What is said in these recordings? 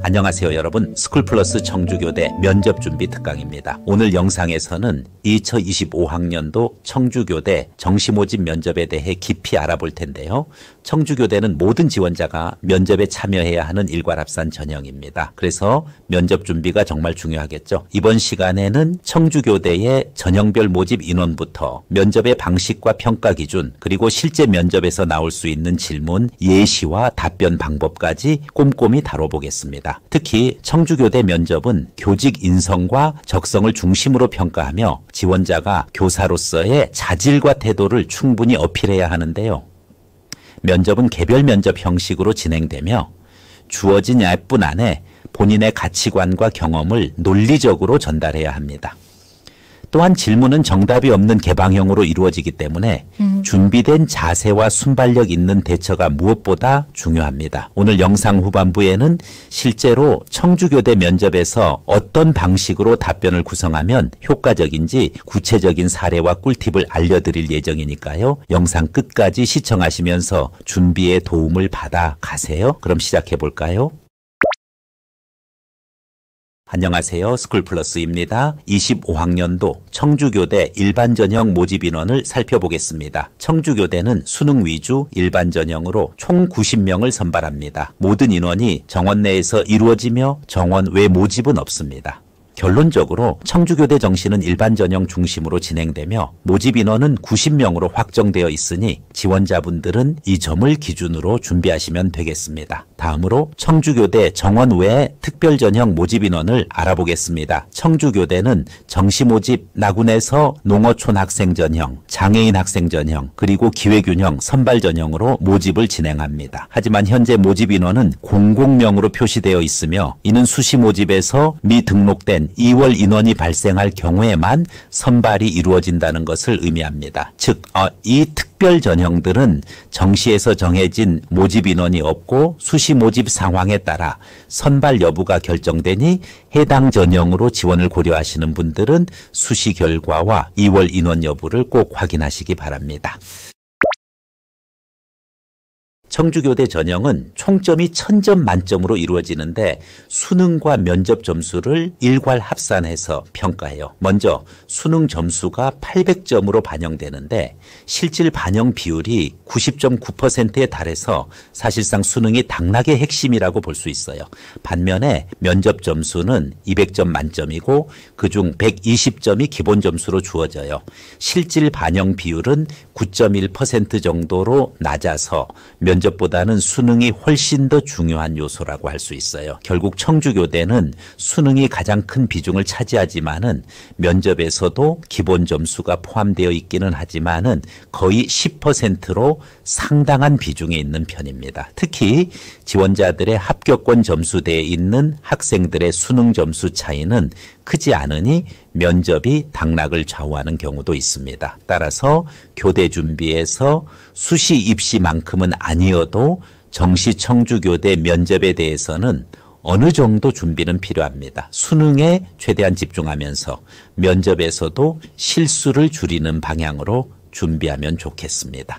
안녕하세요 여러분, 스쿨플러스 청주교대 면접준비 특강입니다. 오늘 영상에서는 2025학년도 청주교대 정시모집 면접에 대해 깊이 알아볼 텐데요. 청주교대는 모든 지원자가 면접에 참여해야 하는 일괄합산 전형입니다. 그래서 면접 준비가 정말 중요하겠죠. 이번 시간에는 청주교대의 전형별 모집 인원부터 면접의 방식과 평가 기준, 그리고 실제 면접에서 나올 수 있는 질문, 예시와 답변 방법까지 꼼꼼히 다뤄보겠습니다. 특히 청주교대 면접은 교직 인성과 적성을 중심으로 평가하며 지원자가 교사로서의 자질과 태도를 충분히 어필해야 하는데요. 면접은 개별 면접 형식으로 진행되며 주어진 얇은 안에 본인의 가치관과 경험을 논리적으로 전달해야 합니다. 또한 질문은 정답이 없는 개방형으로 이루어지기 때문에 준비된 자세와 순발력 있는 대처가 무엇보다 중요합니다. 오늘 영상 후반부에는 실제로 청주교대 면접에서 어떤 방식으로 답변을 구성하면 효과적인지 구체적인 사례와 꿀팁을 알려드릴 예정이니까요. 영상 끝까지 시청하시면서 준비에 도움을 받아 가세요. 그럼 시작해 볼까요? 안녕하세요. 스쿨플러스입니다. 25학년도 청주교대 일반전형 모집인원을 살펴보겠습니다. 청주교대는 수능 위주 일반전형으로 총 90명을 선발합니다. 모든 인원이 정원 내에서 이루어지며 정원 외 모집은 없습니다. 결론적으로 청주교대 정시는 일반전형 중심으로 진행되며 모집 인원은 90명으로 확정되어 있으니 지원자분들은 이 점을 기준으로 준비하시면 되겠습니다. 다음으로 청주교대 정원 외 특별전형 모집 인원을 알아보겠습니다. 청주교대는 정시 모집 나군에서 농어촌 학생 전형, 장애인 학생 전형, 그리고 기회균형 선발 전형으로 모집을 진행합니다. 하지만 현재 모집 인원은 00명으로 표시되어 있으며 이는 수시 모집에서 미등록된 2월 인원이 발생할 경우에만 선발이 이루어진다는 것을 의미합니다. 즉, 이 특별 전형들은 정시에서 정해진 모집 인원이 없고 수시 모집 상황에 따라 선발 여부가 결정되니 해당 전형으로 지원을 고려하시는 분들은 수시 결과와 2월 인원 여부를 꼭 확인하시기 바랍니다. 청주교대 전형은 총점이 1000점 만점으로 이루어지는데 수능과 면접 점수를 일괄 합산해서 평가해요. 먼저 수능 점수가 800점으로 반영되는데 실질 반영 비율이 90.9%에 달해서 사실상 수능이 당락의 핵심이라고 볼 수 있어요. 반면에 면접 점수는 200점 만점이고 그중 120점이 기본 점수로 주어져요. 실질 반영 비율은 9.1% 정도로 낮아서 면접보다는 수능이 훨씬 더 중요한 요소라고 할 수 있어요. 결국 청주교대는 수능이 가장 큰 비중을 차지하지만은 면접에서도 기본 점수가 포함되어 있기는 하지만은 거의 10%로 상당한 비중에 있는 편입니다. 특히 지원자들의 합격권 점수대에 있는 학생들의 수능 점수 차이는 크지 않으니 면접이 당락을 좌우하는 경우도 있습니다. 따라서 교대 준비에서 수시 입시만큼은 아니어도 정시 청주교대 면접에 대해서는 어느 정도 준비는 필요합니다. 수능에 최대한 집중하면서 면접에서도 실수를 줄이는 방향으로 준비하면 좋겠습니다.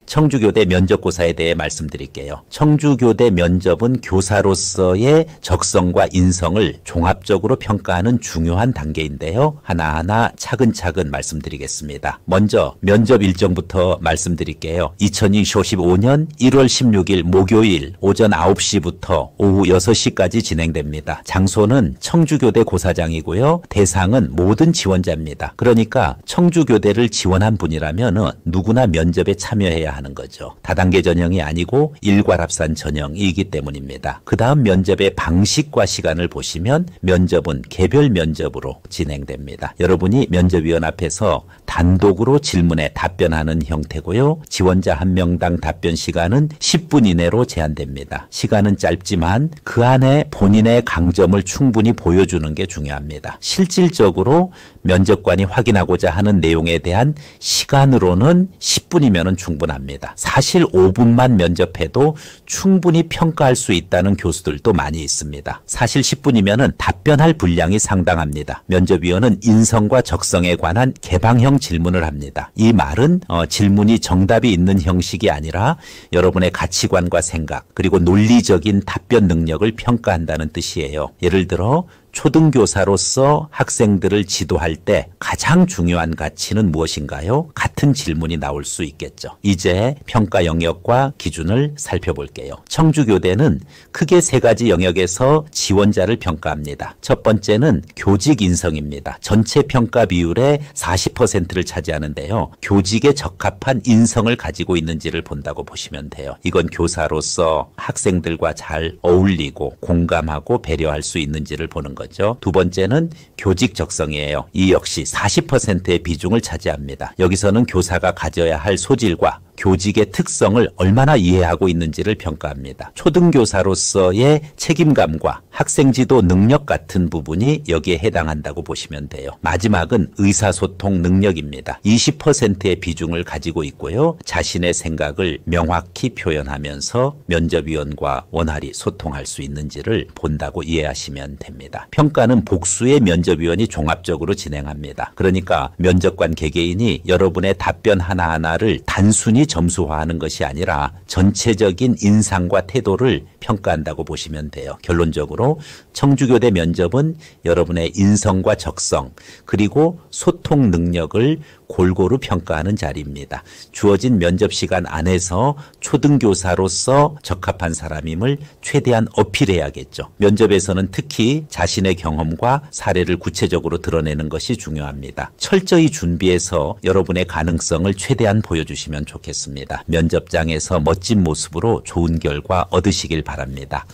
청주교대 면접고사에 대해 말씀드릴게요. 청주교대 면접은 교사로서의 적성과 인성을 종합적으로 평가하는 중요한 단계인데요. 하나하나 차근차근 말씀드리겠습니다. 먼저 면접 일정부터 말씀드릴게요. 2025년 1월 16일 목요일 오전 9시부터 오후 6시까지 진행됩니다. 장소는 청주교대 고사장이고요. 대상은 모든 지원자입니다. 그러니까 청주교대를 지원한 분이라면 누구나 면접에 참여해야 하는 거죠. 다단계 전형이 아니고 일괄합산 전형이기 때문입니다. 그 다음 면접의 방식과 시간을 보시면 면접은 개별 면접으로 진행됩니다. 여러분이 면접위원 앞에서 단독으로 질문에 답변하는 형태고요. 지원자 한 명당 답변 시간은 10분 이내로 제한됩니다. 시간은 짧지만 그 안에 본인의 강점을 충분히 보여주는 게 중요합니다. 실질적으로 면접관이 확인하고자 하는 내용에 대한 시간으로는 10분이면 충분합니다. 중요합니다. 사실 5분만 면접해도 충분히 평가할 수 있다는 교수들도 많이 있습니다. 사실 10분이면 답변할 분량이 상당합니다. 면접위원은 인성과 적성에 관한 개방형 질문을 합니다. 이 말은 질문이 정답이 있는 형식이 아니라 여러분의 가치관과 생각 그리고 논리적인 답변 능력을 평가한다는 뜻이에요. 예를 들어 초등교사로서 학생들을 지도할 때 가장 중요한 가치는 무엇인가요? 같은 질문이 나올 수 있겠죠. 이제 평가 영역과 기준을 살펴볼게요. 청주교대는 크게 세 가지 영역에서 지원자를 평가합니다. 첫 번째는 교직 인성입니다. 전체 평가 비율의 40%를 차지하는데요. 교직에 적합한 인성을 가지고 있는지를 본다고 보시면 돼요. 이건 교사로서 학생들과 잘 어울리고 공감하고 배려할 수 있는지를 보는 거죠. 두 번째는 교직 적성이에요. 이 역시 40%의 비중을 차지합니다. 여기서는 교사가 가져야 할 소질과 교직의 특성을 얼마나 이해하고 있는지를 평가합니다. 초등교사로서의 책임감과 학생지도 능력 같은 부분이 여기에 해당한다고 보시면 돼요. 마지막은 의사소통 능력입니다. 20%의 비중을 가지고 있고요. 자신의 생각을 명확히 표현하면서 면접위원과 원활히 소통할 수 있는지를 본다고 이해하시면 됩니다. 평가는 복수의 면접위원이 종합적으로 진행합니다. 그러니까 면접관 개개인이 여러분의 답변 하나하나를 단순히 점수화하는 것이 아니라 전체적인 인상과 태도를 평가한다고 보시면 돼요. 결론적으로 청주교대 면접은 여러분의 인성과 적성 그리고 소통 능력을 골고루 평가하는 자리입니다. 주어진 면접 시간 안에서 초등교사로서 적합한 사람임을 최대한 어필해야겠죠. 면접에서는 특히 자신의 경험과 사례를 구체적으로 드러내는 것이 중요합니다. 철저히 준비해서 여러분의 가능성을 최대한 보여주시면 좋겠습니다. 면접장에서 멋진 모습으로 좋은 결과 얻으시길 바랍니다.